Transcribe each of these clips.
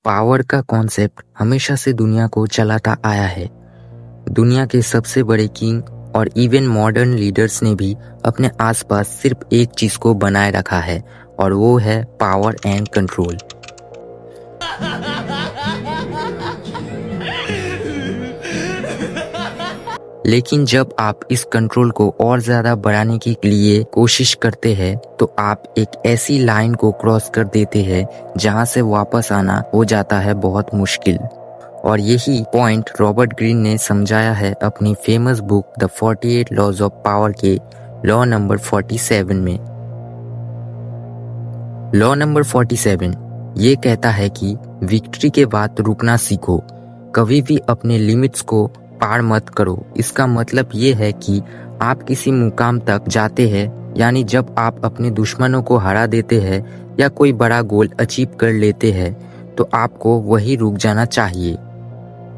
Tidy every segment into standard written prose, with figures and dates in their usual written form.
Power का concept हमेशा से दुनिया को चलाता आया है। दुनिया के सबसे बड़े किंग और इवन मॉडर्न लीडर्स ने भी अपने आसपास सिर्फ एक चीज को बनाए रखा है और वो है पावर एंड कंट्रोल। लेकिन जब आप इस कंट्रोल को और ज्यादा बढ़ाने के लिए कोशिश करते हैं तो आप एक ऐसी लाइन को क्रॉस कर देते हैं जहां से वापस आना हो जाता है बहुत मुश्किल। और यही पॉइंट रॉबर्ट ग्रीन ने समझाया है अपनी famous book the 48 laws of power के लॉ नंबर 47 में। लॉ नंबर 47 ये कहता है कि विक्ट्री के बाद रुकना सीखो, कभी भी अपने लिमिट्स को पार मत करो। इसका मतलब ये है कि आप किसी मुकाम तक जाते हैं, यानी जब आप अपने दुश्मनों को हरा देते हैं या कोई बड़ा गोल अचीव कर लेते हैं तो आपको वही रुक जाना चाहिए।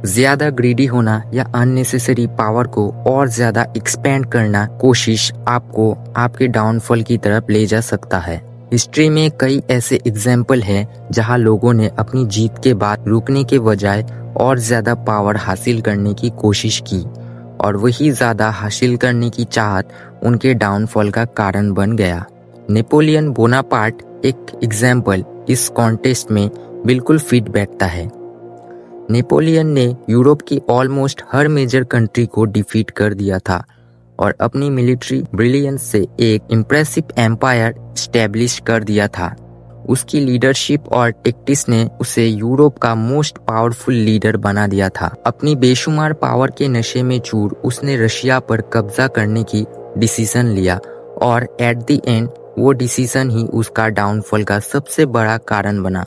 ज्यादा ग्रीडी होना या अननेसेसरी पावर को और ज्यादा एक्सपेंड करना कोशिश आपको आपके डाउनफॉल की तरफ ले जा सकता है। हिस्ट्री में कई ऐसे एग्जाम्पल हैं जहां लोगों ने अपनी जीत के बाद रुकने के बजाय और ज्यादा पावर हासिल करने की कोशिश की और वही ज्यादा हासिल करने की चाहत उनके डाउनफॉल का कारण बन गया। नेपोलियन बोनापार्ट एक एग्जाम्पल इस कॉन्टेस्ट में बिल्कुल फिट बैठता है। नेपोलियन ने यूरोप की ऑलमोस्ट हर मेजर कंट्री को डिफीट कर दिया था और अपनी मिलिट्री ब्रिलियंस से एक इम्प्रेसिव एम्पायर स्टैब्लिश कर दिया था। उसकी लीडरशिप और टेक्टिक्स ने उसे यूरोप का मोस्ट पावरफुल लीडर बना दिया था। अपनी बेशुमार पावर के नशे में चूर उसने रशिया पर कब्जा करने की डिसीजन लिया और एट द एंड वो डिसीजन ही उसका डाउनफॉल का सबसे बड़ा कारण बना।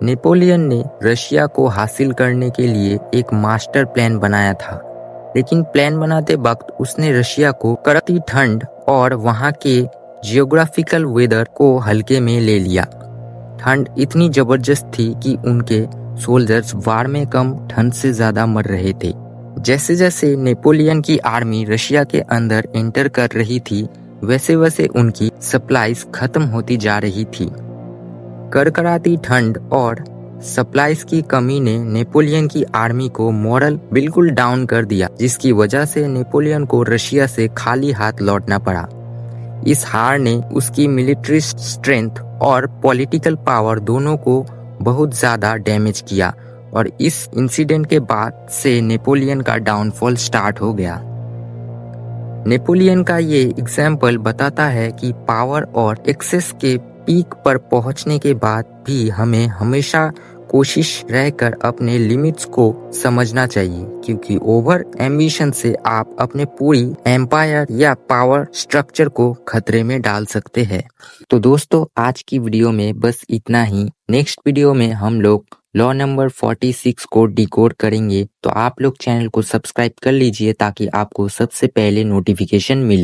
नेपोलियन ने रशिया को हासिल करने के लिए एक मास्टर प्लान बनाया था, लेकिन प्लान बनाते वक्त उसने रशिया को कड़कती ठंड और वहां के जियोग्राफिकल वेदर को हल्के में ले लिया। ठंड इतनी जबरदस्त थी कि उनके सोल्जर्स वार में कम ठंड से ज्यादा मर रहे थे। जैसे जैसे नेपोलियन की आर्मी रशिया के अंदर एंटर कर रही थी वैसे वैसे उनकी सप्लाईज खत्म होती जा रही थी। कड़कड़ाती ठंड और सप्लाईज की कमी ने नेपोलियन की आर्मी को मोरल बिल्कुल डाउन कर दिया, जिसकी वजह से नेपोलियन को रशिया से खाली हाथ लौटना पड़ा। इस हार ने उसकी मिलिट्री स्ट्रेंथ और पॉलिटिकल पावर दोनों को बहुत ज्यादा डैमेज किया और इस इंसिडेंट के बाद से नेपोलियन का डाउनफॉल स्टार्ट हो गया। नेपोलियन का ये एग्जाम्पल बताता है कि पावर और एक्सेस के पीक पर पहुंचने के बाद भी हमें हमेशा कोशिश रहकर अपने लिमिट्स को समझना चाहिए, क्योंकि ओवर एम्बिशन से आप अपने पूरी एम्पायर या पावर स्ट्रक्चर को खतरे में डाल सकते हैं। तो दोस्तों, आज की वीडियो में बस इतना ही। नेक्स्ट वीडियो में हम लोग लॉ नंबर 46 को डिकोड करेंगे, तो आप लोग चैनल को सब्सक्राइब कर लीजिए ताकि आपको सबसे पहले नोटिफिकेशन मिले।